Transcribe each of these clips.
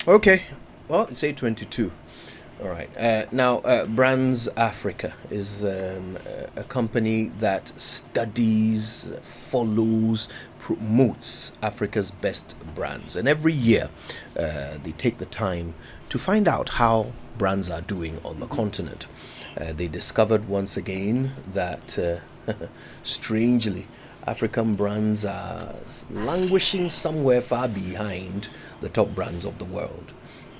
Okay. Well, it's 8:22. All right. Now, Brands Africa is a company that studies, follows, promotes Africa's best brands. And every year, they take the time to find out how brands are doing on the continent. They discovered once again that, strangely, African brands are languishing somewhere far behind the top brands of the world.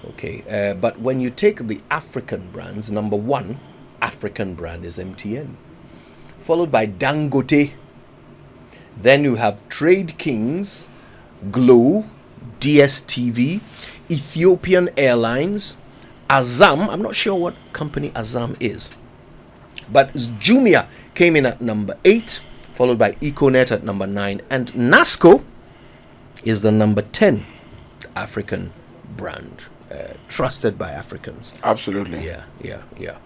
Okay, but when you take the African brands, number one African brand is MTN, followed by Dangote. Then you have Trade Kings, Glow, DSTV, Ethiopian Airlines, Azam. I'm not sure what company Azam is, but Jumia came in at number 8, followed by Econet at number 9, and Nasco is the number 10 African brand. Trusted by Africans. Absolutely. Yeah.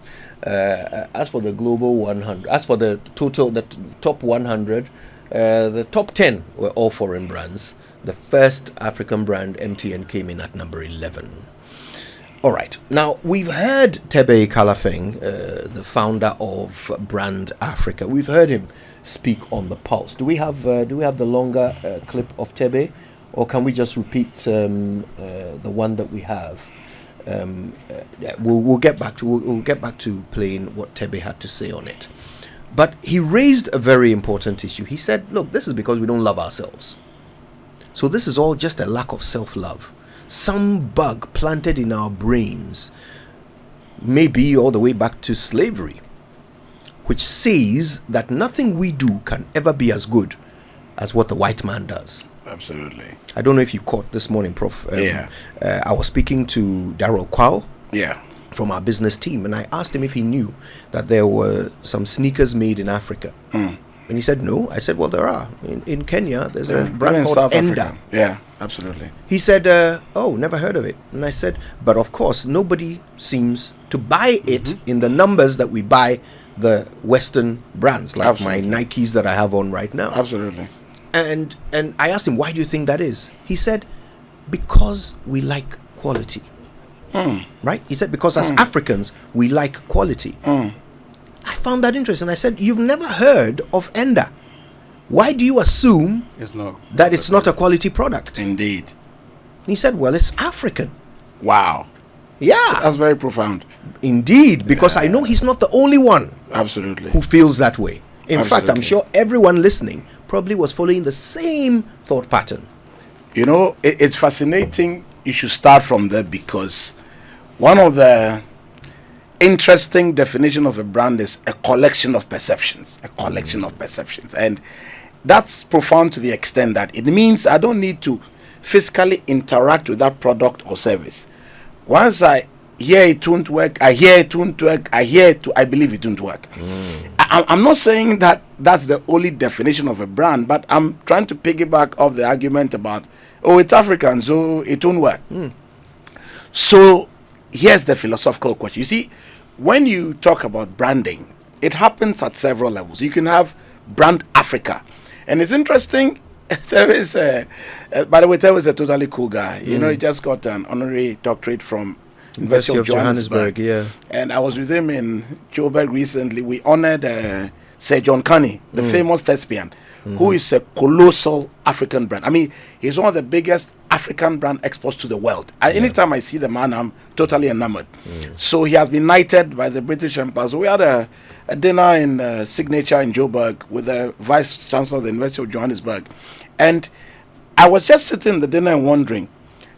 As for the global 100, as for the top 100, the top 10 were all foreign brands. The first African brand, MTN, came in at number 11. All right. Now, we've heard Tebe Kalafeng, the founder of Brand Africa. We've heard him speak on the Pulse. Do we have the longer clip of Tebe? Or can we just repeat the one that we have? We'll get back to playing what Tebe had to say on it. But he raised a very important issue. He said, "Look, this is because we don't love ourselves. So this is all just a lack of self-love. Some bug planted in our brains, maybe all the way back to slavery, which says that nothing we do can ever be as good as what the white man does." Absolutely. I don't know if you caught this morning, Prof. I was speaking to Daryl Quaye from our business team, and I asked him if he knew that there were some sneakers made in Africa. And he said no. I said, well, there are. In Kenya, there's a brand called South Enda. Africa. Yeah, absolutely. He said, oh, never heard of it. And I said, but of course, nobody seems to buy it in the numbers that we buy the Western brands, like my Nikes that I have on right now. Absolutely. And I asked him, why do you think that is? He said, because we like quality. Right? He said, because as Africans, we like quality. I found that interesting. I said, you've never heard of Enda. Why do you assume it's not a quality product? Indeed. He said, well, it's African. Wow. Yeah. That's very profound. Indeed, because I know he's not the only one. Absolutely. Who feels that way. In Absolutely. fact, I'm sure everyone listening probably was following the same thought pattern. You know, it's fascinating. You should start from there, because one of the interesting definition of a brand is a collection of perceptions. A collection of perceptions. And that's profound to the extent that it means I don't need to physically interact with that product or service. Once I hear it won't work, I hear it won't work, I believe it won't work. I'm not saying that that's the only definition of a brand, but I'm trying to piggyback off the argument about, oh, it's African, so it won't work. So here's the philosophical question. You see, when you talk about branding, it happens at several levels. You can have Brand Africa. And it's interesting, there is by the way, there was a totally cool guy. You know, he just got an honorary doctorate from University of Johannesburg. Yeah. And I was with him in Joburg recently. We honored Sir John Carney, the famous thespian, who is a colossal African brand. I mean, he's one of the biggest African brand exports to the world. Anytime I see the man, I'm totally enamored. So he has been knighted by the British Empire. So we had a dinner in Signature in Joburg with the Vice Chancellor of the University of Johannesburg. And I was just sitting in the dinner and wondering,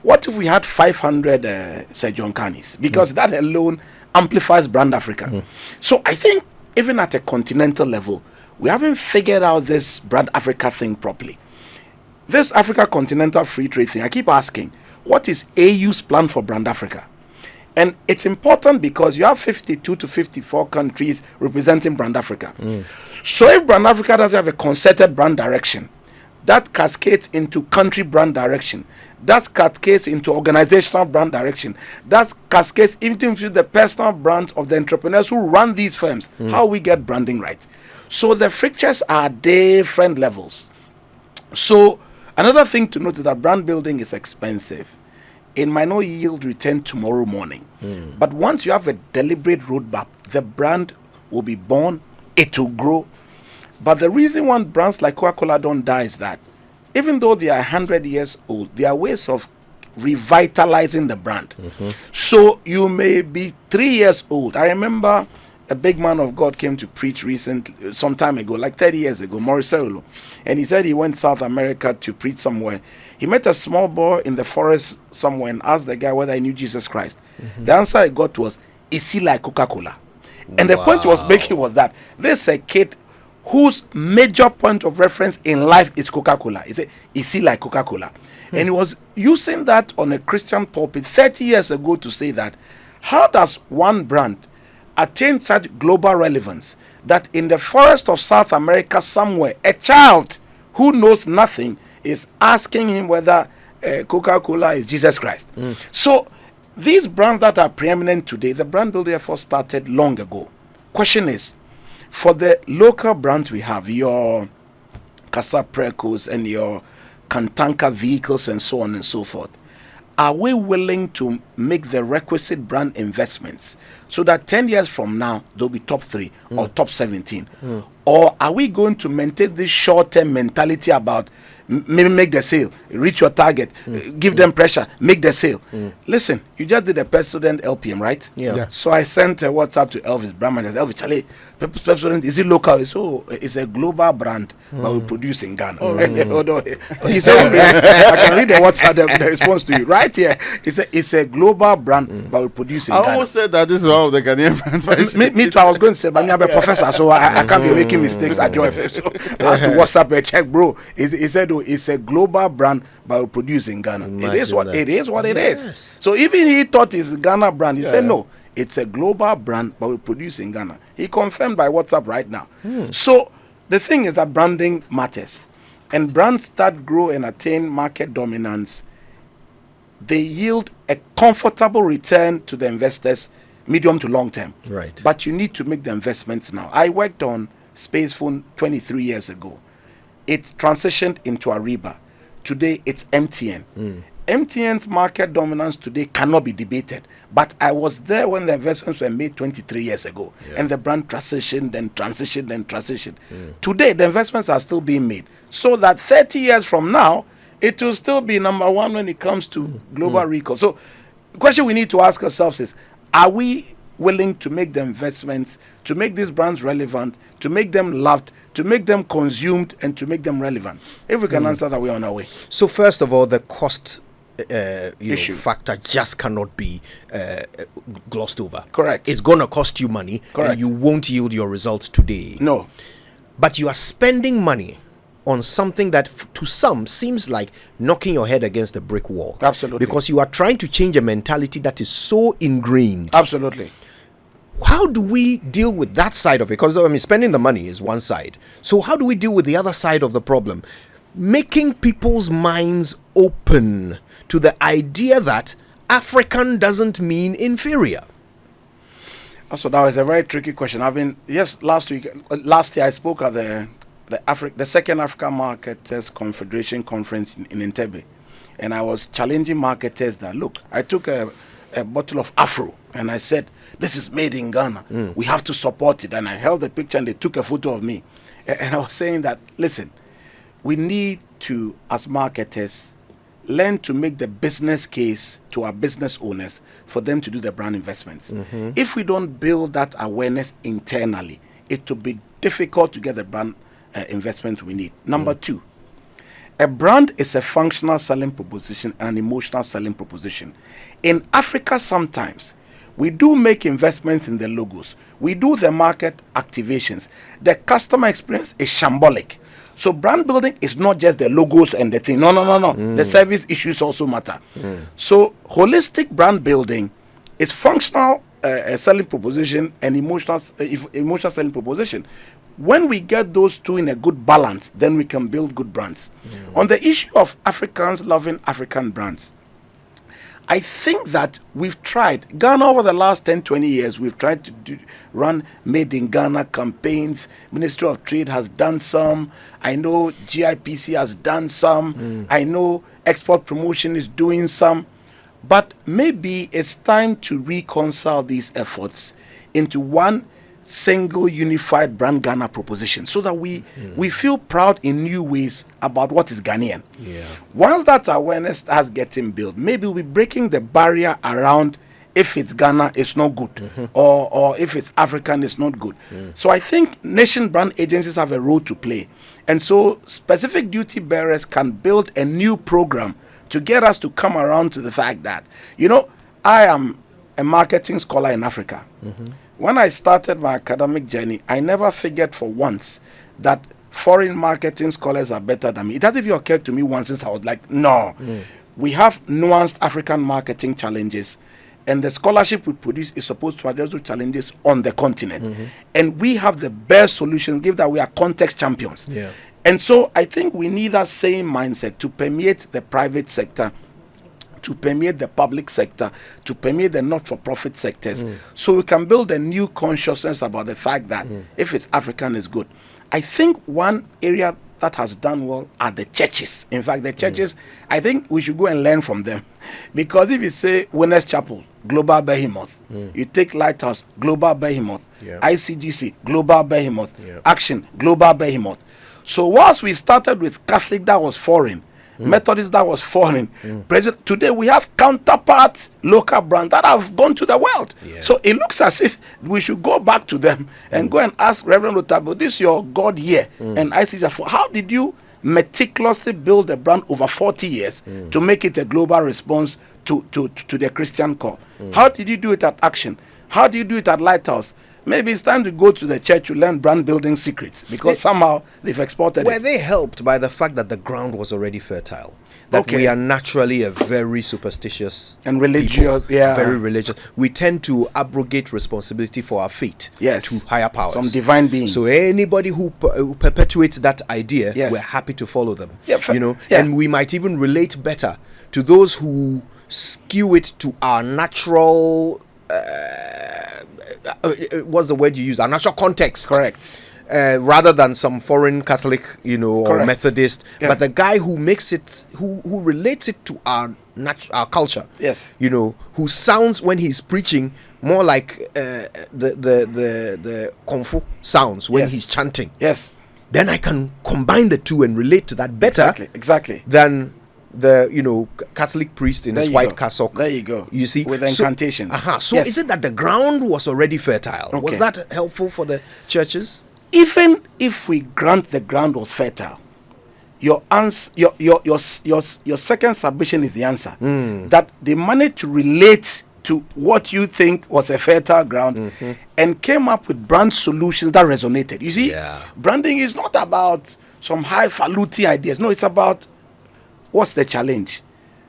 what if we had 500 Sir John Carneys? Because that alone amplifies Brand Africa. So I think even at a continental level, we haven't figured out this Brand Africa thing properly. This Africa Continental Free Trade thing, I keep asking, what is AU's plan for Brand Africa? And it's important because you have 52 to 54 countries representing Brand Africa. So if Brand Africa doesn't have a concerted brand direction, that cascades into country brand direction, that cascades into organizational brand direction, that cascades even into the personal brands of the entrepreneurs who run these firms, how we get branding right. So the frictures are different levels. So another thing to note is that brand building is expensive. it might not yield return tomorrow morning. But once you have a deliberate roadmap, the brand will be born, it will grow. But the reason why brands like Coca-Cola don't die is that even though they are 100 years old, there are ways of revitalizing the brand. So you may be 3 years old. I remember a big man of God came to preach some time ago, like 30 years ago, Maurice Cerullo. And he said he went to South America to preach somewhere. He met a small boy in the forest somewhere and asked the guy whether he knew Jesus Christ. The answer he got was, is he like Coca-Cola? And the point he was making was that this is a kid whose major point of reference in life is Coca-Cola. He said, is he like Coca-Cola? And he was using that on a Christian pulpit 30 years ago to say that, how does one brand attain such global relevance that in the forest of South America somewhere, a child who knows nothing is asking him whether Coca-Cola is Jesus Christ? So these brands that are preeminent today, the brand building effort started long ago. Question is, for the local brands we have, your Casa Precos and your Kantanka vehicles and so on and so forth, are we willing to make the requisite brand investments so that 10 years from now they'll be top 3 or top 17? Or are we going to maintain this short-term mentality about maybe make the sale, reach your target, give them pressure, make the sale? Listen, you just did a President LPM, right? Yeah. So I sent a WhatsApp to Elvis Brahman. I said, Elvis, Charlie, President, is it local? So it's a global brand, but we produce in Ghana. He said, I can read the WhatsApp, the response to you right here. He said, it's a global brand, but we produce in Ghana. I almost said that this is one of the Ghanaian brands. Me too, I was going to say, but I'm a professor, so I can't be making mistakes at Joy FM. So I had to WhatsApp a check, bro. He said, oh, it's a global brand, but we produce in Ghana. It is what it is. So even he thought it's a Ghana brand. He said, no, it's a global brand, but we produce in Ghana. He confirmed by WhatsApp right now. So the thing is that branding matters. And brands that grow and attain market dominance, they yield a comfortable return to the investors, medium to long term. Right. But you need to make the investments now. I worked on Spacephone 23 years ago. It transitioned into Ariba. Today, it's MTN. MTN's market dominance today cannot be debated. But I was there when the investments were made 23 years ago. And the brand transitioned and transitioned and transitioned. Today, the investments are still being made. So that 30 years from now, it will still be number one when it comes to global recall. So the question we need to ask ourselves is, are we willing to make the investments, to make these brands relevant, to make them loved, to make them consumed, and to make them relevant? If we can answer that, we're on our way. So first of all, the cost Issue. factor just cannot be glossed over. Correct. It's going to cost you money, Correct. and you won't yield your results today. No. But you are spending money on something that to some seems like knocking your head against a brick wall. Absolutely. Because you are trying to change a mentality that is so ingrained. Absolutely. How do we deal with that side of it? Because spending the money is one side. So how do we deal with the other side of the problem? Making people's minds open to the idea that African doesn't mean inferior. So that was a very tricky question. Last year I spoke at the second African Marketers Confederation conference in Entebbe, and I was challenging marketers that, look, I took a bottle of Afro and I said, this is made in Ghana. We have to support it. And I held the picture and they took a photo of me. And I was saying that, listen, we need to, as marketers, learn to make the business case to our business owners for them to do the brand investments. If we don't build that awareness internally, it will be difficult to get the brand investment we need. Number two, a brand is a functional selling proposition and an emotional selling proposition. In Africa, sometimes we do make investments in the logos. We do the market activations. The customer experience is shambolic. So brand building is not just the logos and the thing. No. The service issues also matter. So holistic brand building is functional selling proposition and emotional selling proposition. When we get those two in a good balance, then we can build good brands. On the issue of Africans loving African brands, I think that we've tried. Ghana, over the last 10, 20 years, we've tried to run Made in Ghana campaigns. Ministry of Trade has done some. I know GIPC has done some. I know Export Promotion is doing some. But maybe it's time to reconcile these efforts into one single unified brand Ghana proposition so that we feel proud in new ways about what is Ghanaian. Yeah. Once that awareness starts getting built, maybe we'll be breaking the barrier around if it's Ghana, it's not good, or if it's African, it's not good. So I think nation brand agencies have a role to play. And so specific duty bearers can build a new program to get us to come around to the fact that, I am a marketing scholar in Africa. When I started my academic journey, I never figured for once that foreign marketing scholars are better than me. It hasn't even occurred to me once since I was like, no. We have nuanced African marketing challenges, and the scholarship we produce is supposed to address those challenges on the continent. And we have the best solutions, given that we are context champions. Yeah. And so I think we need that same mindset to permeate the private sector, to permeate the public sector, to permeate the not-for-profit sectors, so we can build a new consciousness about the fact that if it's African, it's good. I think one area that has done well are the churches. In fact, the churches, I think we should go and learn from them. Because if you say Winners Chapel, global behemoth, you take Lighthouse, global behemoth, ICGC, global behemoth, Action, global behemoth. So whilst we started with Catholic that was foreign, Methodist that was foreign, today we have counterparts, local brands that have gone to the world. So it looks as if we should go back to them and go and ask Reverend Otabo, this is your God year, and ICGC, how did you meticulously build a brand over 40 years to make it a global response to the Christian call? How did you do it at Action? How do you do it at Lighthouse? Maybe it's time to go to the church to learn brand building secrets, because somehow they've exported Were it. they helped by the fact that the ground was already fertile? That we are naturally a very superstitious and religious, people, yeah. very religious. We tend to abrogate responsibility for our fate to higher powers, some divine being. So anybody who perpetuates that idea, we're happy to follow them. And we might even relate better to those who skew it to our natural. What's the word you use? Our natural context. Correct. Rather than some foreign Catholic, or Correct. Methodist, but the guy who makes it, who relates it to our culture. Yes. Who sounds when he's preaching more like the Kung Fu sounds when he's chanting. Yes. Then I can combine the two and relate to that better. Exactly. Than the Catholic priest in his white cassock. There you go. You see, with incantations. So is it that the ground was already fertile? Okay. Was that helpful for the churches? Even if we grant the ground was fertile, your answer, your second submission is the answer. That they managed to relate to what you think was a fertile ground and came up with brand solutions that resonated. You see, branding is not about some highfalutin ideas. No, it's about what's the challenge?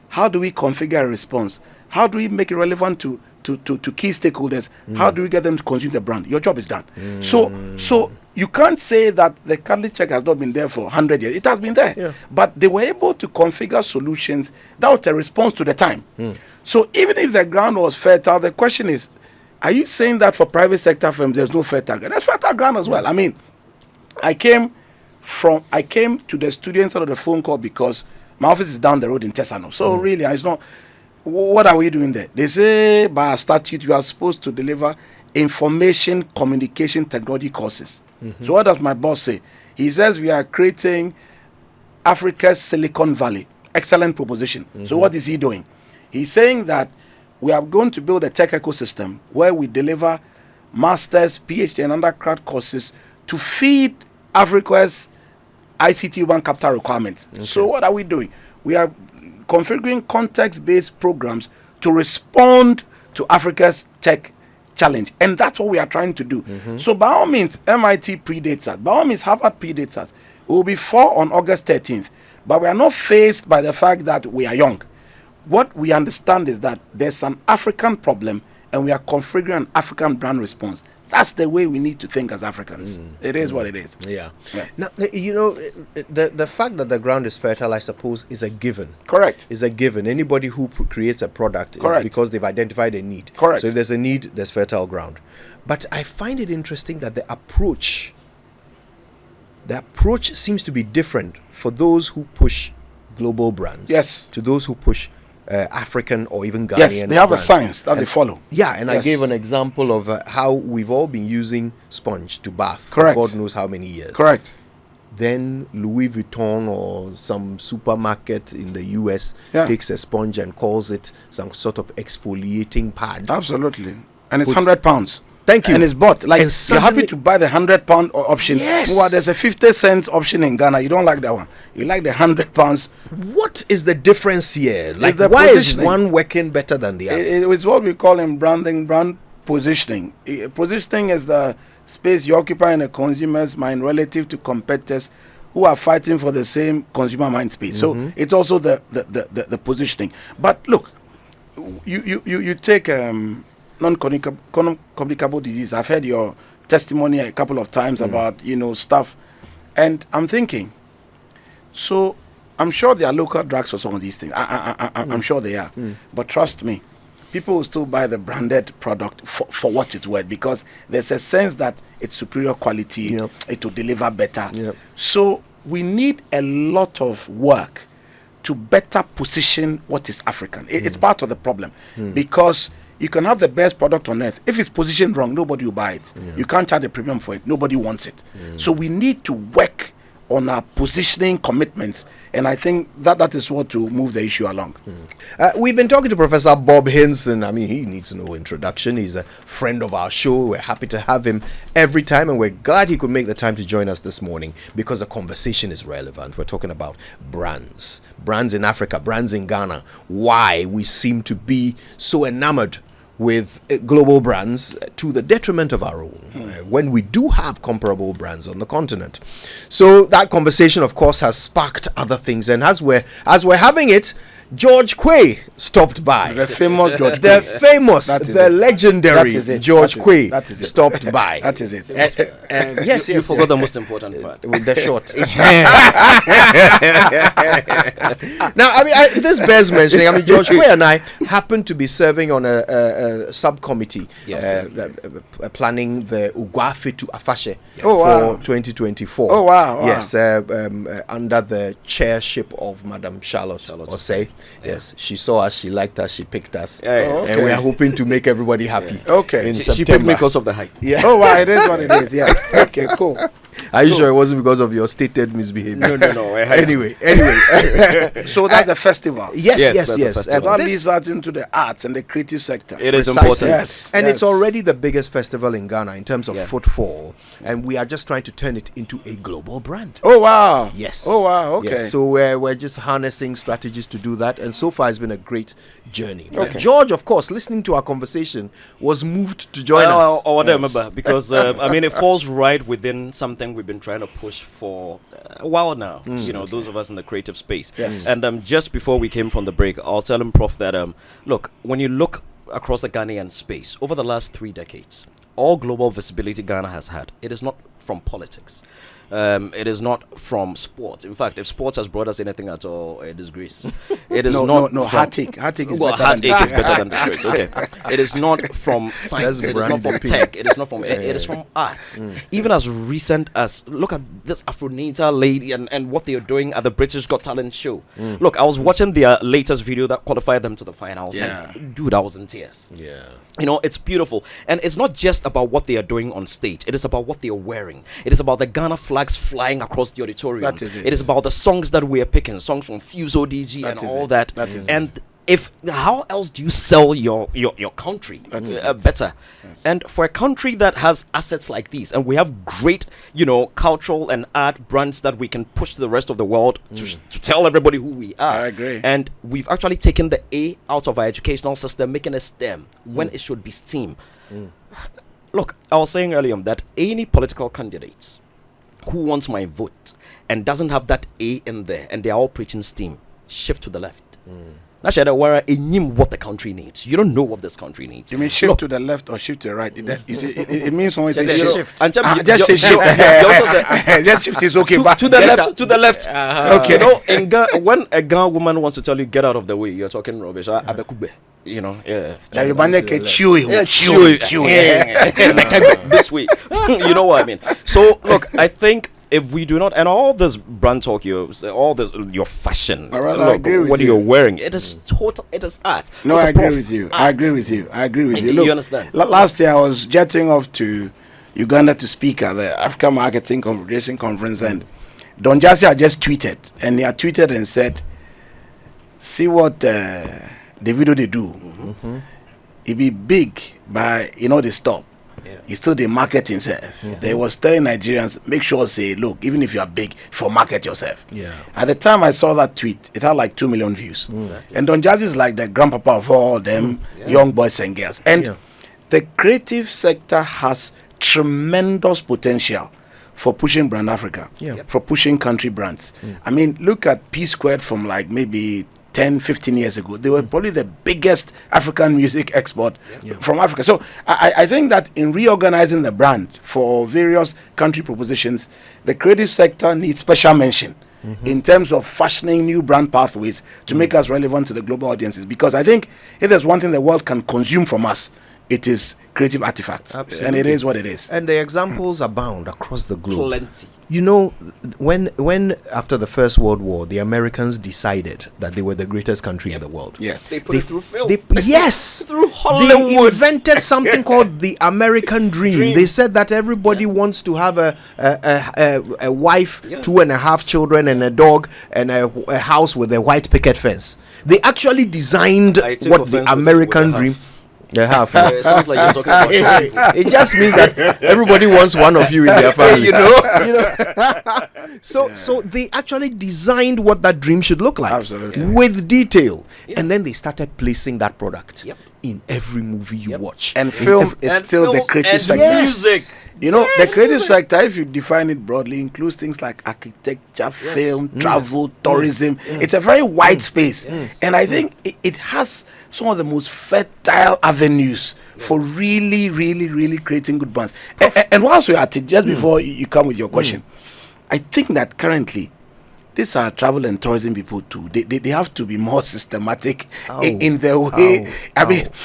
How do we configure a response? How do we make it relevant to key stakeholders? How do we get them to consume the brand? Your job is done. So you can't say that the Catholic Church has not been there for 100 years. It has been there. But they were able to configure solutions that was a response to the time. So even if the ground was fertile, the question is, are you saying that for private sector firms there's no fertile ground? There's fertile ground as well. I mean, I came to the students out of the phone call because my office is down the road in Tesano. So really, it's not. What are we doing there? They say by statute you are supposed to deliver information communication technology courses. So what does my boss say? He says we are creating Africa's Silicon Valley. Excellent proposition. So what is he doing? He's saying that we are going to build a tech ecosystem where we deliver master's, PhD, and undergrad courses to feed Africa's ICT human capital requirements. So what are we doing? We are configuring context-based programs to respond to Africa's tech challenge. And that's what we are trying to do. So by all means, MIT predates us. By all means, Harvard predates us. We will be 4 on August 13th. But we are not faced by the fact that we are young. What we understand is that there's an African problem and we are configuring an African brand response. That's the way we need to think as Africans. It is what it is. Yeah. Now, the fact that the ground is fertile, I suppose, is a given. Correct. Is a given. Anybody who creates a product is because they've identified a need. Correct. So if there's a need, there's fertile ground. But I find it interesting that the approach seems to be different for those who push global brands. Yes. To those who push African or even Ghanaian. Yes, they have brands. a science that they follow. Yeah, and I Yes. gave an example of how we've all been using sponge to bath Correct. for God knows how many years. Correct. Then Louis Vuitton or some supermarket in the US Yeah. takes a sponge and calls it some sort of exfoliating pad. Absolutely. And it's Puts- £100. Thank you. And it's bought. Like, And you're happy suddenly- to buy the £100 option. Yes. Well, there's a 50 cents option in Ghana. You don't like that one. You like the £100. What is the difference here? Like, the why is positioning. one working better than the other? It's what we call in branding, brand positioning. Positioning is the space you occupy in a consumer's mind relative to competitors who are fighting for the same consumer mind space. So it's also the positioning. But look, you take non-communicable disease. I've heard your testimony a couple of times about stuff, and I'm thinking, so I'm sure there are local drugs for some of these things. I'm sure they are, but trust me, people will still buy the branded product for what it's worth, because there's a sense that it's superior quality, Yep. it will deliver better. Yep. So we need a lot of work to better position what is African. It's part of the problem, because you can have the best product on earth. If it's positioned wrong, nobody will buy it. You can't charge a premium for it. Nobody wants it. So we need to work on our positioning commitments, and I think that is what to move the issue along. We've been talking to Professor Bob Hinson. I mean, he needs no introduction. He's a friend of our show. We're happy to have him every time, and we're glad he could make the time to join us this morning because the conversation is relevant. We're talking about brands in Africa, brands in Ghana, why we seem to be so enamored with global brands to the detriment of our own when we do have comparable brands on the continent. So that conversation, of course, has sparked other things, and as we're having it, George Quaye stopped by. The famous George The Quaye. famous, That is the it. legendary That is it. George That is it. Quaye That is it. stopped by. That is it. Yes, You forgot the most important part. with the short. Now, I mean, this bears mentioning. I mean, George Quaye and I happen to be serving on a subcommittee planning the Ugwafe to Afashe wow. for 2024. Oh, wow. Yes, under the chairship of Madam Charlotte Osei. Yes, she saw us, she liked us, she picked us, and we are hoping to make everybody happy. Okay. in She September. picked me because of the height. Yeah. Oh, wow, it is what it is. Yeah. Okay, cool. Are you sure it wasn't because of your stated misbehavior? No. Anyway. So that's the festival. Yes. that's the festival. That This- leads us into the arts and the creative sector. It is Precisely. important. Yes. And it's yes. already the biggest festival in Ghana in terms of Yeah. footfall, and we are just trying to turn it into a global brand. Oh, wow. Yes. Oh, wow. Okay. Yes. So we're just harnessing strategies to do that, and so far it's been a great journey. Okay. George, of course, listening to our conversation, was moved to join us. I remember, because I mean, it falls right within something we've been trying to push for a while now. Those of us in the creative space. Yes. And just before we came from the break, I was telling Prof that look, when you look across the Ghanaian space over the last 3 decades, all global visibility Ghana has had, it is not from politics. It is not from sports. In fact, if sports has brought us anything at all, a disgrace. It is not. No. from- Heartache. Heartache is Well, better heartache than is better than disgrace. Okay, it is not from science. That's It is not brand from opinion. tech. It is not from. It is from art. Even as recent as look at this Afronita lady and what they are doing at the British Got Talent show. Look, I was watching their latest video that qualified them to the finals. Yeah. And dude, I was in tears. Yeah. It's beautiful. And it's not just about what they are doing on stage. It is about what they are wearing. It is about the Ghana flags flying across the auditorium. That is it. It is about the songs that we are picking, songs from Fuse ODG That and is all it. that. That is And how else do you sell your country better? Yes. And for a country that has assets like these, and we have great, cultural and art brands that we can push to the rest of the world to tell everybody who we are. I agree. And we've actually taken the A out of our educational system, making it STEM when it should be STEAM. Look, I was saying earlier that any political candidates who wants my vote and doesn't have that A in there, and they are all preaching STEAM, shift to the left. What the country needs. You don't know what this country needs. You mean shift Look, to the left or shift to the right? It means when Say you the say shift. and just say shift. you also say, Just shift is okay. to, but to the left, to the left. Okay. In when a Ghana woman wants to tell you get out of the way, you're talking rubbish. Abekube. Yeah. Yeah, you man can chew you. This way. You know what I mean? So look, I think if we do not, and all this brand talk, all this, your fashion, I agree with what you. you're wearing, it is total, it is art. No, Look I at agree Prof. with you. Art. I agree with you. I agree with you. You Look, understand? Last year I was jetting off to Uganda to speak at the African Marketing Confederation Conference, and Don Jasia just tweeted, and he had tweeted and said, "See what Davido they do. It be big, but they stop. He still they market himself. They was telling Nigerians, make sure say, look, even if you are big, for market yourself. At the time I saw that tweet, it had like 2 million views. Exactly. And Don Jazzy is like the grandpapa of all them young boys and girls. And the creative sector has tremendous potential for pushing brand Africa, for pushing country brands. I mean, look at P Squared from like maybe 10, 15 years ago. They were probably the biggest African music export from Africa. So I think that in reorganizing the brand for various country propositions, the creative sector needs special mention in terms of fashioning new brand pathways to make us relevant to the global audiences. Because I think if there's one thing the world can consume from us, it is creative artifacts. Absolutely. And it is what it is. And the examples abound across the globe. Plenty. You know, when after the First World War, the Americans decided that they were the greatest country in the world. Yes. They put it through film. Yes, Through they Hollywood. invented something called the American Dream. They said that everybody wants to have a wife, 2.5 children, and a dog, and a house with a white picket fence. They actually designed I take what offense the with American the Dream. half. They have. It sounds like you're talking about short people. It just means that everybody wants one of you in their family. you know. So they actually designed what that dream should look like. Absolutely. With detail. And then they started placing that product Yep. in every movie you watch. And film is And still the film creative and sector. music. You know, the creative sector, if you define it broadly, includes things like architecture, film, travel, tourism. It's a very wide space. And I think it has some of the most fertile avenues for really, really, really creating good brands. And whilst we're at it, just before you come with your question, I think that currently, these are travel and tourism people too. They have to be more systematic in their way.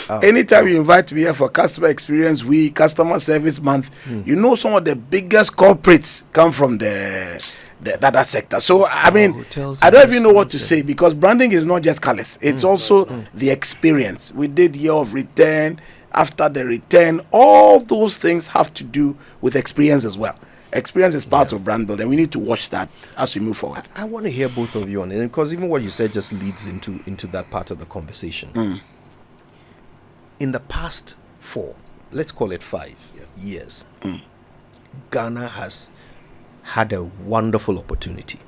Anytime you invite me here for Customer Experience Week, Customer Service Month, you know some of the biggest corporates come from that sector. So I mean, hotels I and don't even know what to restaurants say, because branding is not just colors. It's also the experience. We did year of return, after the return, all those things have to do with experience as well. Experience is part of brand building. We need to watch that as we move forward. I want to hear both of you on it, because even what you said just leads into that part of the conversation. In the past 4, let's call it 5 years, Ghana has had a wonderful opportunity.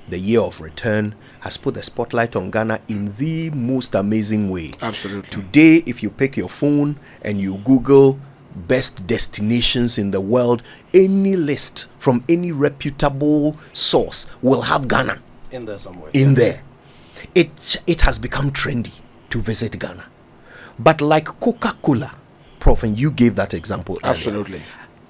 The year of return has put the spotlight on Ghana in the most amazing way. Absolutely. Today, if you pick your phone and you Google best destinations in the world, any list from any reputable source will have Ghana In there somewhere. in there. It has become trendy to visit Ghana. But like Coca-Cola, Prof, and you gave that example earlier, Absolutely.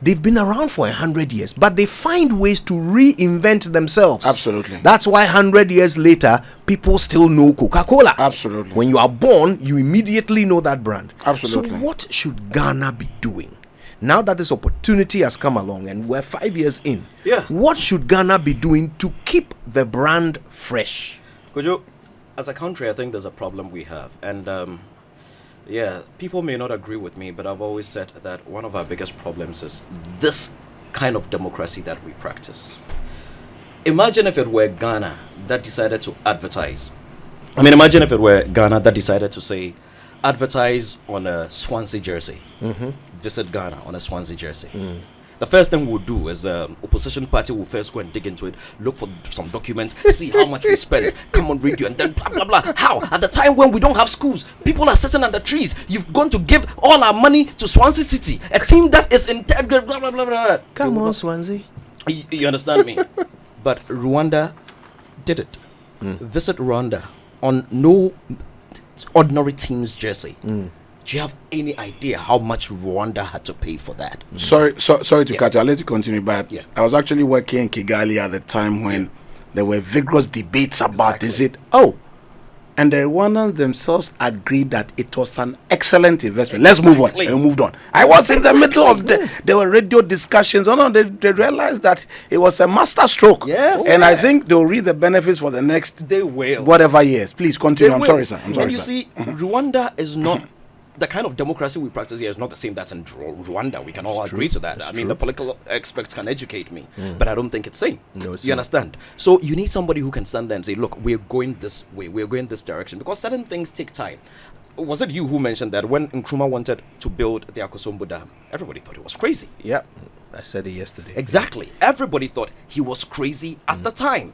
they've been around for 100 years, but they find ways to reinvent themselves. Absolutely. That's why 100 years later, people still know Coca-Cola. Absolutely. When you are born, you immediately know that brand. Absolutely. So what should Ghana be doing? Now that this opportunity has come along and we're 5 years in, what should Ghana be doing to keep the brand fresh? Kojo, as a country, I think there's a problem we have. And people may not agree with me, but I've always said that one of our biggest problems is this kind of democracy that we practice. Imagine if it were Ghana that decided to advertise. Imagine if it were Ghana that decided to say, advertise on a Swansea jersey. Visit Ghana on a Swansea jersey. The first thing we'll do is opposition party will first go and dig into it, look for some documents, see how much we spend, come on radio, and then blah blah blah. How? At the time when we don't have schools, people are sitting under trees. You've gone to give all our money to Swansea City, a team that is integral. Blah blah blah blah. Come on, Swansea. You understand me? But Rwanda did it. Visit Rwanda on no ordinary team's jersey. Do you have any idea how much Rwanda had to pay for that? Sorry to cut you. I'll let you continue, but I was actually working in Kigali at the time when there were vigorous debates about is it and the Rwandans themselves agreed that it was an excellent investment. Let's move on. And moved on. I was in the middle of there were radio discussions. Oh no, they realized that it was a master stroke. Yes. And I think they'll reap the benefits for the next They will. whatever years. Please continue. I'm sorry, sir. I'm sorry, And you sir. see, Rwanda is not the kind of democracy we practice here is not the same that's in Rwanda. We can all agree to that. I mean, the political experts can educate me, but I don't think it's same. No, it's you not. understand? So you need somebody who can stand there and say, look, we're going this way, we're going this direction, because certain things take time. Was it you who mentioned that when Nkrumah wanted to build the Akosombo Dam, everybody thought it was crazy? Yeah, I said it yesterday. Exactly. Everybody thought he was crazy at the time.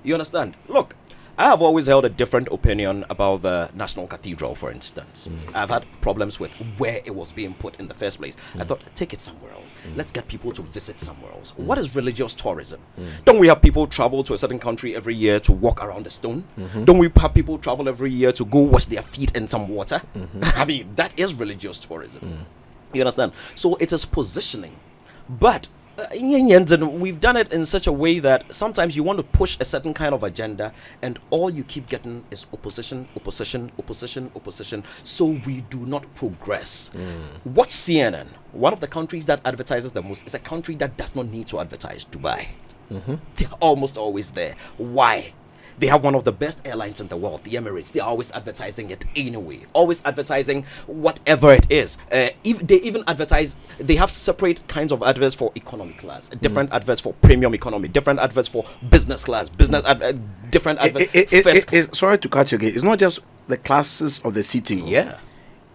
You understand? Look, I have always held a different opinion about the National Cathedral, for instance. I've had problems with where it was being put in the first place. I thought, take it somewhere else. Let's get people to visit somewhere else. What is religious tourism? Don't we have people travel to a certain country every year to walk around the stone? Don't we have people travel every year to go wash their feet in some water? I mean, that is religious tourism. You understand? So it is positioning. But we've done it in such a way that sometimes you want to push a certain kind of agenda and all you keep getting is opposition. So we do not progress. Watch CNN. One of the countries that advertises the most is a country that does not need to advertise. Dubai. They're almost always there. Why? They have one of the best airlines in the world, the Emirates. They're always advertising it anyway. Always advertising whatever it is. If they even advertise, they have separate kinds of adverts for economy class, different adverts for premium economy, different adverts for business class, different adverts. Sorry to cut you again. It's not just the classes of the seating. Yeah.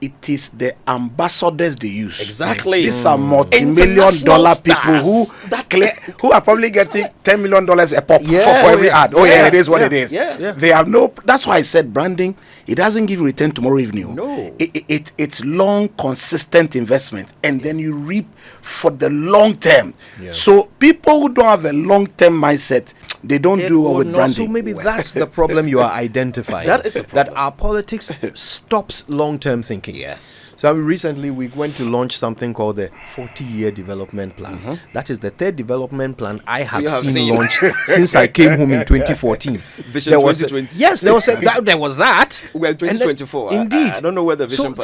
It is the ambassadors they use. Exactly. These are multi-million-dollar people who are probably getting $10 million a pop for every ad. Oh yeah, it is what it is. Yes. They have no. That's why I said branding. It doesn't give you return tomorrow evening. No. It's long, consistent investment, and then you reap for the long term. Yeah. So people who don't have a long-term mindset, they don't do well with branding. So maybe that's the problem you are identifying. That is the problem. That our politics stops long-term thinking. Yes. So recently we went to launch something called the 40-year development plan. That is the third development plan I have You have seen seen. launched since I came home in 2014. Vision There was 2020. yes, there was there was that. We're And then- 2024. Indeed. I don't know where the vision So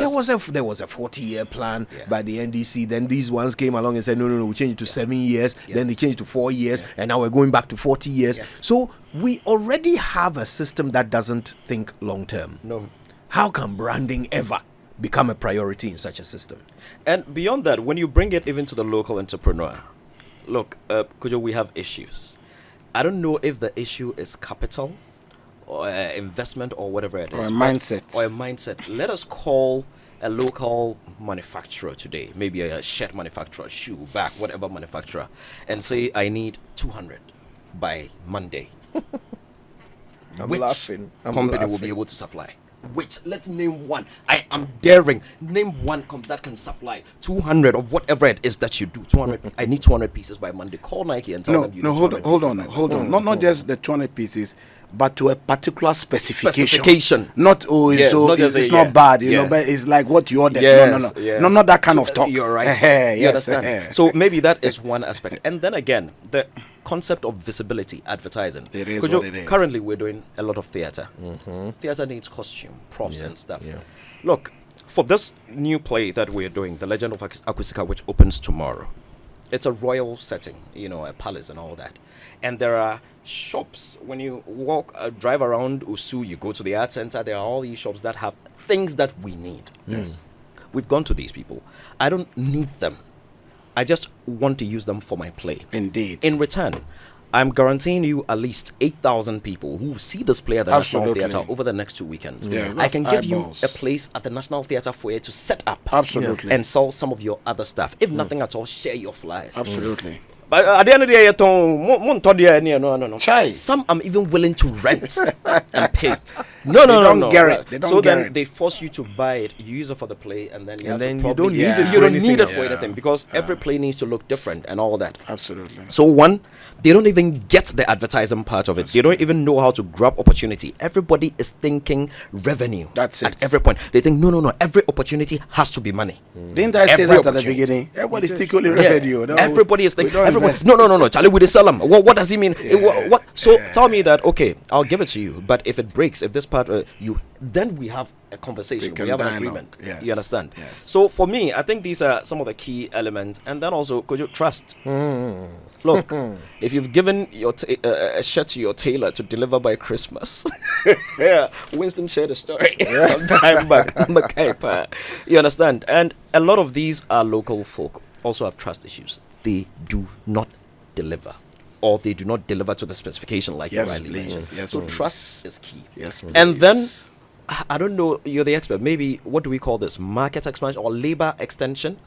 there was a 40-year plan by the NDC. Then these ones came along and said, no, we changed it to 7 years. Then they changed it to 4 years, and now we're going back to 40 years. So we already have a system that doesn't think long term. No. How can branding ever become a priority in such a system? And beyond that, when you bring it even to the local entrepreneur, look, Kujo, we have issues. I don't know if the issue is capital or investment or whatever it Or is. a mindset. Or a mindset. Let us call a local manufacturer today, maybe a shirt manufacturer, shoe, bag, whatever manufacturer, and say, I need 200 by Monday. Which company will be able to supply? Which, let's name one. I am daring. Name one that can supply 200 of whatever it is that you do. 200. I need 200 pieces by Monday. Call Nike and tell them you need 200 hold pieces on. by Monday. Not just the 200 pieces, but to a particular Specification. Not Yes, so not just it's a- not yeah. bad, you Yeah. know, but it's like what you ordered. Yes, No, yes. not that kind of talk. You're right. You Yes. understand? So maybe that is one aspect. And then again, the concept of visibility, advertising. It is Kojo, what it is. currently, we're doing a lot of theater. Theater needs costume, props, and stuff. yeah. Look, for this new play that we're doing, The Legend of Akusika, which opens tomorrow, it's a royal setting, a palace and all that. And there are shops. When you drive around Usu, you go to the art center, there are all these shops that have things that we need. Yes. We've gone to these people. I don't need them. I just want to use them for my play. Indeed. In return, I'm guaranteeing you at least 8,000 people who see this play at the National Absolutely. Theatre over the next 2 weekends. Yeah, I that's can give eyeballs. you a place at the National Theatre foyer to set up. Absolutely. And sell some of your other stuff. If nothing at all, share your flyers. Absolutely. But at the end of the day, no. Chai. Some I'm even willing to rent and pay. They don't get it. They don't So get then it. they force you to buy it, you use it for the play, and then you have then to you don't probably- need it You for don't anything need it else. for anything because every play needs to look different and all that. Absolutely. So one, they don't even get the advertising part of it. They don't even know how to grab opportunity. Everybody is thinking revenue. That's At it. every point. They think, no. Every opportunity has to be money. Didn't I say Every that at the opportunity. beginning? Everybody's thinking only Yeah. revenue. No, Everybody is we thinking. don't Everybody No. Charlie, we sell them. What does he mean? What? So tell me that. Okay, I'll give it to you. But if it breaks, if this part then we have a conversation. We have an agreement. Yes. You understand? Yes. So for me, I think these are some of the key elements. And then also, could you trust? Look, if you've given your a shirt to your tailor to deliver by Christmas, Winston shared a story some time back. You understand? And a lot of these are local folk also have trust issues. They do not deliver, or they do not deliver to the specification like you rightly mentioned. Yes, so please. trust is key. Yes, And please. then I don't know, you're the expert. Maybe what do we call this? Market expansion or labor extension?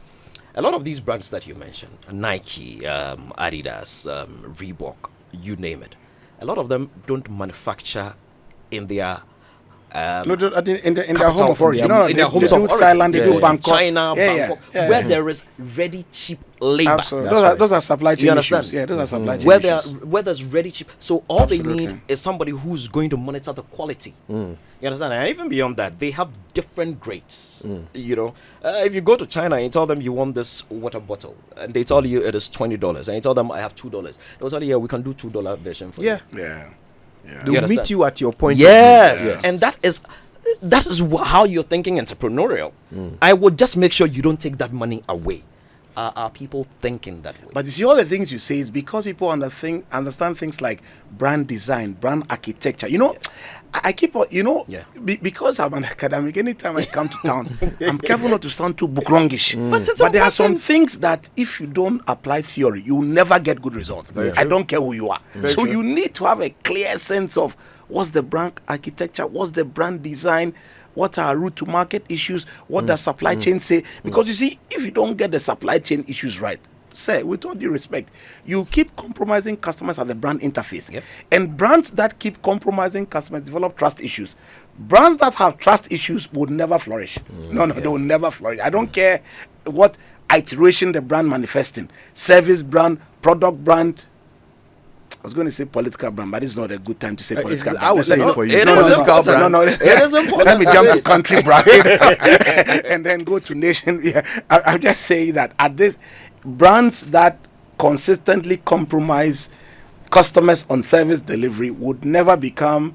A lot of these brands that you mentioned, Nike, Adidas, Reebok, you name it, a lot of them don't manufacture in their in their capital, home of origin. in their homes of origin. Thailand, they They do go to Bangkok. China, Bangkok, where there is ready, cheap labor. Absolutely. That's Those are supply chain You understand? issues. Yeah, those are supply chain Where issues. where there's ready cheap. So all they Absolutely. need is somebody who's going to monitor the quality. You understand? And even beyond that, they have different grades. You know, if you go to China and you tell them you want this water bottle, and they tell you it is $20, and you tell them I have $2, they'll tell you, yeah, we can do $2 version for Yeah. you. Yeah. They'll You meet understand? you at your point. Yes. Of view. And that is how you're thinking entrepreneurial. I would just make sure you don't take that money away. Are people thinking that way? But you see, all the things you say is because people understand things like brand design, brand architecture. You know, I keep on, you know, Yeah. because I'm an academic, anytime I come to town, I'm careful not to sound too book-longish. But it's But there are some important. things that if you don't apply theory, you'll never get good results. I don't care who you are. So you need to have a clear sense of what's the brand architecture, what's the brand design, what are route to market issues, what does supply chain say? Because you see, if you don't get the supply chain issues right, say, with all due respect, you keep compromising customers at the brand interface. Yep. And brands that keep compromising customers develop trust issues. Brands that have trust issues would never flourish. They will never flourish. I don't care what iteration the brand manifesting. Service brand, product brand. I was going to say political brand, but it's not a good time to say political brand. I will say it for you. It No, is no, important. brand. no. It is important. Let me jump to country brand and then go to nation. Yeah, I'm just saying that at this brands that consistently compromise customers on service delivery would never become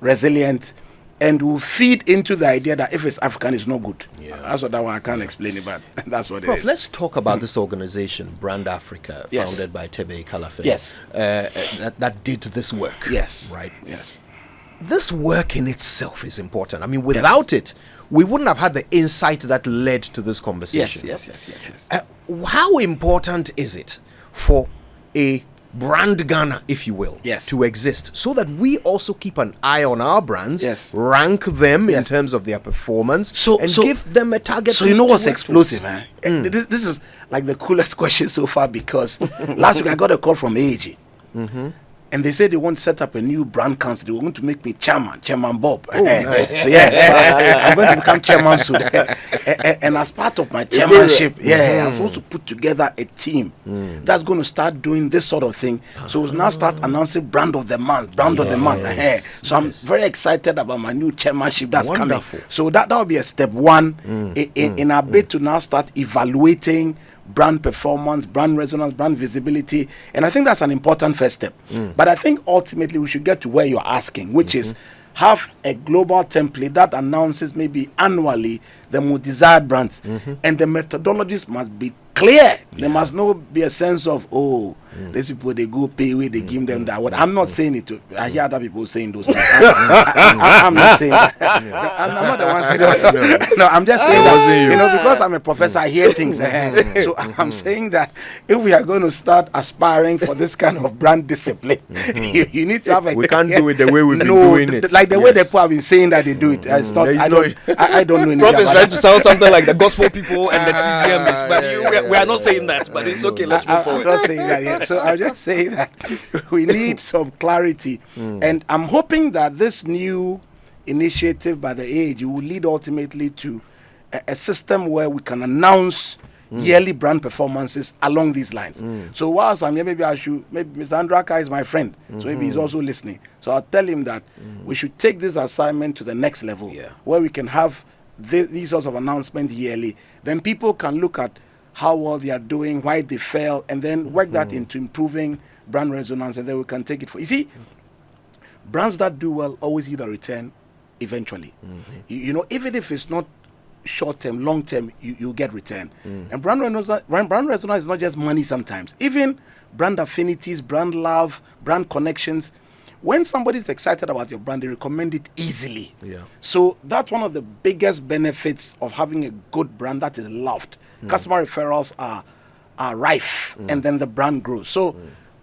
resilient and will feed into the idea that if it's African, it's no good. Yeah. That's what that one I can't explain it, but that's what it Prof, is. let's talk about this organization, Brand Africa, Yes. founded by Tebe Kalafe. Yes. That did this work. Yes. Right. Yes. This work in itself is important. I mean, without it, we wouldn't have had the insight that led to this conversation. Yes. How important is it for a brand Ghana, if you will, Yes. to exist, so that we also keep an eye on our brands, Yes. rank them in Yes. terms of their performance, So- and so- give them a target? So to- you know to what's work explosive, towards? man? This is like the coolest question so far because last week I got a call from AAG. And they said they want to set up a new brand council. They want to make me Chairman Bob. nice. So yeah, I'm going to become chairman soon. And as part of my chairmanship, I'm supposed to put together a team that's going to start doing this sort of thing. So we'll now start announcing brand of the month. Yes, So I'm yes. very excited about my new chairmanship that's Wonderful. coming. So that will be a step one in our bid to now start evaluating brand performance, brand resonance, brand visibility. And I think that's an important first step. But I think ultimately we should get to where you're asking, which is have a global template that announces maybe annually the most desired brands. And the methodologies must be clear. There must not be a sense of, these people, they go pay away, they give them that. What I'm not saying it. I hear other people saying those things. I'm not saying that. I'm not the one saying that. No, I'm just saying that, because I'm a professor, I hear things. So I'm saying that if we are going to start aspiring for this kind of brand discipline, you need to have a... We can't do it the way we've been No, doing it. like the way the Yes. people have been saying that they do it. It's not, I don't know anything Prof is about trying that. to sound something like the gospel people and the TGMs, but we are not saying that. But it's okay. Let's move I'm forward. not saying that yet. So I'll just say that we need some clarity. And I'm hoping that this new initiative by the AAG will lead ultimately to a system where we can announce yearly brand performances along these lines. So whilst I'm here, maybe Mr. Andraka is my friend, so maybe he's also listening. So I'll tell him that we should take this assignment to the next level, Yeah. where we can have these sorts of announcements yearly. Then people can look at how well they are doing, why they fail, and then work that into improving brand resonance, and then we can take it for. You see, brands that do well always yield a return eventually. You know, even if it's not short term, long term, you get return. And brand resonance is not just money sometimes. Even brand affinities, brand love, brand connections. When somebody is excited about your brand, they recommend it easily. Yeah. So that's one of the biggest benefits of having a good brand that is loved. Customer referrals are rife, and then the brand grows. So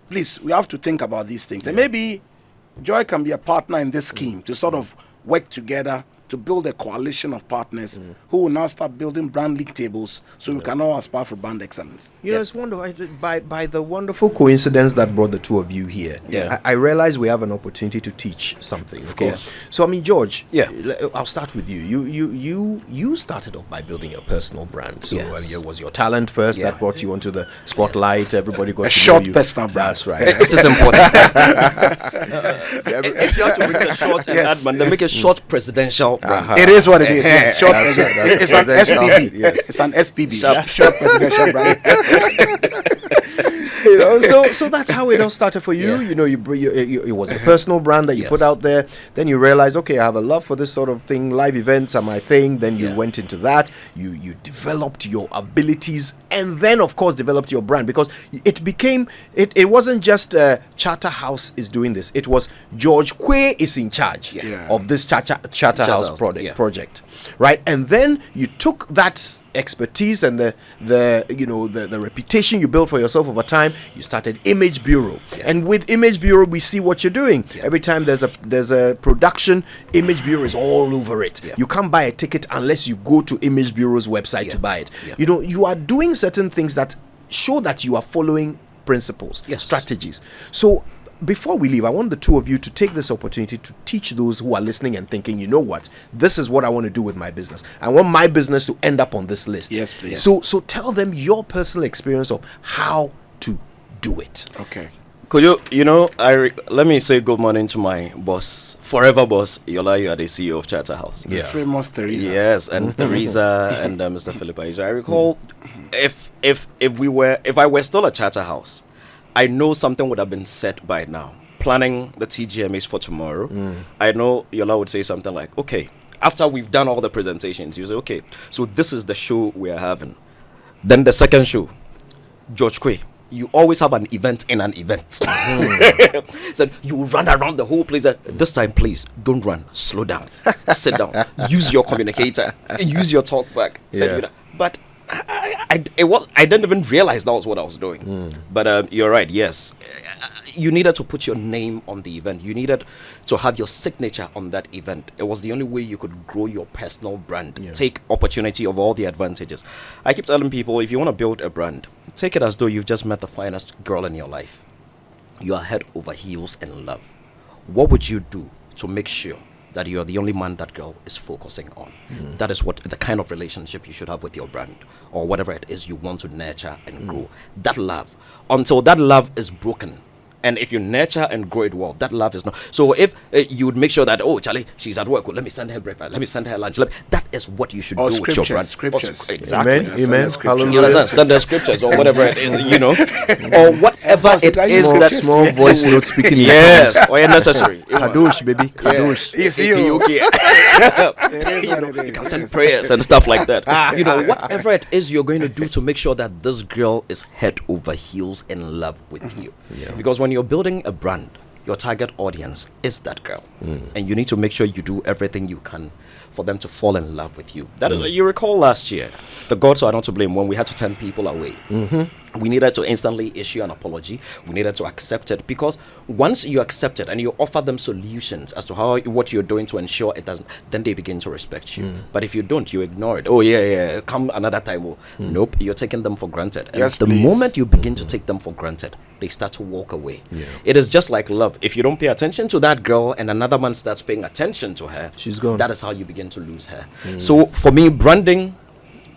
please, we have to think about these things. And maybe Joy can be a partner in this scheme to sort of work together to build a coalition of partners who will now start building brand league tables so we can all aspire for brand excellence. You know, it's wonderful. By the wonderful coincidence that brought the two of you here, I realize we have an opportunity to teach something. Okay, so I mean, George, I'll start with you. You started off by building your personal brand. So it was your talent first that brought you onto the spotlight. Everybody got a to short know you. personal brand. That's right. It is important. If you have to make it short and add, man, then make it short presidential. It is what it is. Yes, short. It's an SPB. Yes. It's an SPB. Short presidential brand. You know, so that's how it all started for you. You know, it was a personal brand that you put out there. Then you realized, okay, I have a love for this sort of thing. Live events are my thing. Then you went into that. You developed your abilities, and then of course developed your brand, because it became it wasn't just Charterhouse is doing this. It was George Quaye is in charge of this Charterhouse project, right? And then you took that expertise and the reputation you built for yourself over time. You started Image Bureau, and with Image Bureau we see what you're doing. Every time there's a production, Image Bureau is all over it. You can't buy a ticket unless you go to Image Bureau's website to buy it. You know, you are doing certain things that show that you are following principles, strategies. So before we leave, I want the two of you to take this opportunity to teach those who are listening and thinking, you know what, this is what I want to do with my business. I want my business to end up on this list. Yes, please. So tell them your personal experience of how to do it. Okay. Could let me say good morning to my boss, forever boss, Yola. You are the CEO of Charterhouse. The famous Teresa. Yes, and Teresa and Mr. Philip. I recall if I were still at Charterhouse, I know something would have been said by now. Planning the TGMAs for tomorrow, I know Yola would say something like, okay, after we've done all the presentations, you say, okay, so this is the show we are having. Then the second show, George Quaye, you always have an event in an event. Said you run around the whole place. This time, please don't run. Slow down. Sit down. Use your communicator. Use your talk back. But I didn't even realize that was what I was doing. But you're right. Yes, you needed to put your name on the event. You needed to have your signature on that event. It was the only way you could grow your personal brand. Take opportunity of all the advantages. I keep telling people, if you want to build a brand, take it as though you've just met the finest girl in your life. You are head over heels in love. What would you do to make sure that you are the only man that girl is focusing on? That is what the kind of relationship you should have with your brand, or whatever it is you want to nurture and grow. That love, until that love is broken, and if you nurture and grow it well, that love is not. So if you would make sure that, oh, Charlie, she's at work, let me send her breakfast, let me send her lunch. That is what you should do with your brand. Scriptures. Exactly. Amen. Hallelujah. You understand? Send her scriptures or whatever it is, or whatever it is that small voice note speaking. Yes, or necessary. Kadosh, baby. Kadosh. You can send prayers and stuff like that. Whatever it is you're going to do to make sure that this girl is head over heels in love with you. Because when you're building a brand, your target audience is that girl, and you need to make sure you do everything you can for them to fall in love with you. You recall last year, the gods are not to blame when we had to turn people away. We needed to instantly issue an apology. We needed to accept it, because once you accept it and you offer them solutions as to what you're doing to ensure it doesn't, then they begin to respect you. But if you don't, you ignore it. Oh yeah, come another time. Nope, you're taking them for granted. And the moment you begin to take them for granted, they start to walk away. It is just like love. If you don't pay attention to that girl and another man starts paying attention to her, she's gone. That is how you begin to lose her. So for me, branding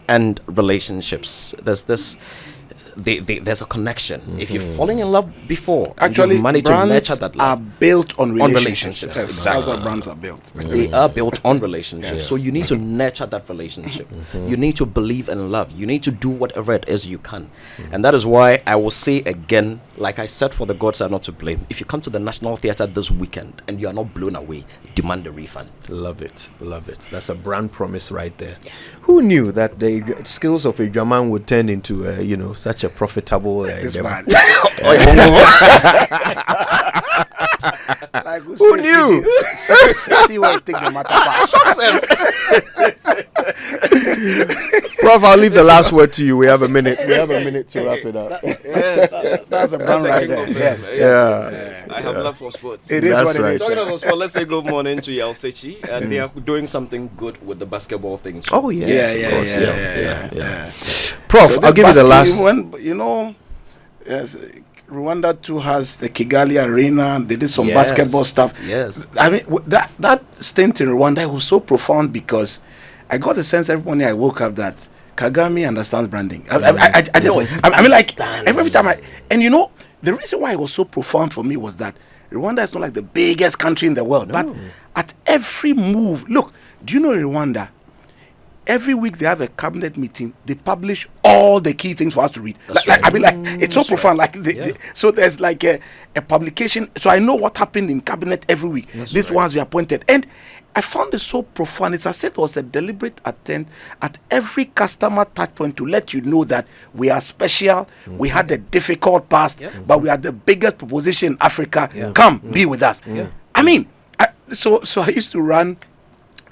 and relationships, there's there's a connection. If you're falling in love before, Actually, you manage to brands nurture that are love. built on relationships. Yes, Exactly. That's what brands are built. They are built on relationships. Yes. So you need to nurture that relationship. You need to believe and love. You need to do whatever it is you can. And that is why I will say again, like I said, for the gods are not to blame. If you come to the National Theatre this weekend and you are not blown away, demand a refund. Love it. That's a brand promise right there. Who knew that the skills of a German would turn into, such a profitable German? Like, Who knew? See where you take the matter fast. Prof, I'll leave the last word to you. We have a minute to wrap it up. Yes, that's a brand right there. Yes. Yeah. I have love for sports. It is That's what it right. is. Talking about sport, let's say good morning to Yelsechi, and they are doing something good with the basketball thing. Oh, yes, Yeah, of course. yeah. Prof, So I'll give you the last. Yes, Rwanda too has the Kigali Arena. They did some Yes. basketball stuff. Yes. I mean, that stint in Rwanda was so profound because I got the sense every morning I woke up that Kagame understands branding. I mean, like every time the reason why it was so profound for me was that Rwanda is not like the biggest country in the world, but at every move, look, do you know Rwanda? Every week they have a cabinet meeting. They publish all the key things for us to read. It's so profound. So there's like a publication. So I know what happened in cabinet every week. These ones were appointed, and I found it so profound. It's as if it was a deliberate attempt at every customer touch point to let you know that we are special. We had a difficult past, but we are the biggest proposition in Africa. Come, be with us. I mean, so I used to run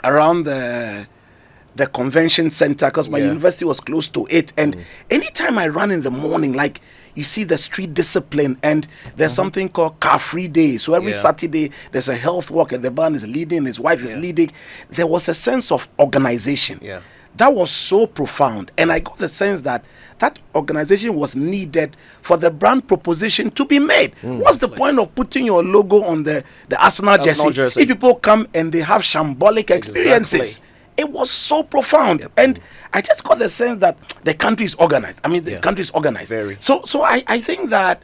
around the convention center because my university was close to it, and anytime I run in the morning, like you see the street discipline, and there's something called car free day. So every Saturday there's a health walk, and the band is leading, his wife is leading. There was a sense of organization that was so profound, and I got the sense that organization was needed for the brand proposition to be made. What's the point of putting your logo on the Arsenal jersey if people come and they have shambolic experiences? Exactly. It was so profound, and I just got the sense that the country is organized. I mean, the country is organized. Very. So I think that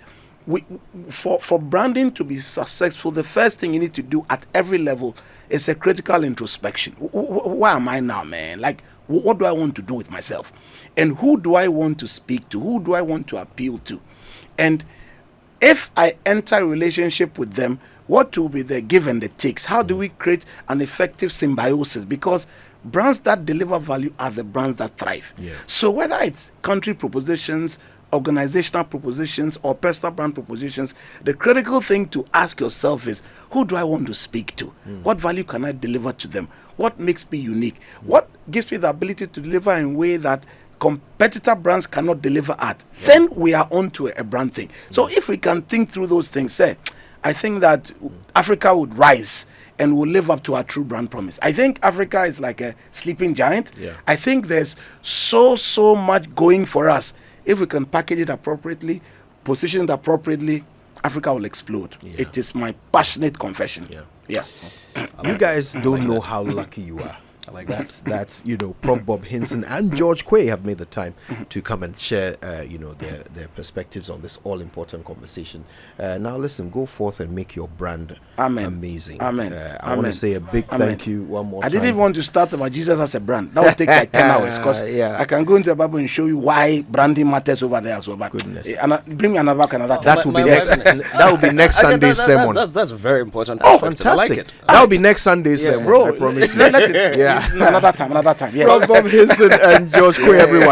for branding to be successful, the first thing you need to do at every level is a critical introspection. Where am I now, man? Like, what do I want to do with myself? And who do I want to speak to? Who do I want to appeal to? And if I enter a relationship with them, what will be the give and the takes? How do we create an effective symbiosis? Because brands that deliver value are the brands that thrive. So whether it's country propositions, organizational propositions, or personal brand propositions, the critical thing to ask yourself is, who do I want to speak to? What value can I deliver to them? What makes me unique? What gives me the ability to deliver in a way that competitor brands cannot deliver at? Then we are on to a brand thing. So if we can think through those things, I think that Africa would rise and will live up to our true brand promise. I think Africa is like a sleeping giant. I think there's so much going for us. If we can package it appropriately, position it appropriately, Africa will explode. It is my passionate confession. You guys don't know how lucky you are. Like that's Prof Bob Hinson and George Quaye have made the time to come and share their perspectives on this all important conversation. Now listen, go forth and make your brand amazing. Amen. I want to say a big thank you one more time. I didn't even want to start about Jesus as a brand. That would take like 10 hours because I can go into the Bible and show you why branding matters over there as well. But goodness. Bring me another time. That will be next. That will be next Sunday's sermon. That's very important. Oh, fantastic! I like it. That will be next Sunday's sermon. Bro, I promise you. let it. Another time. Prof Bob Hinson and George Quaye, everyone.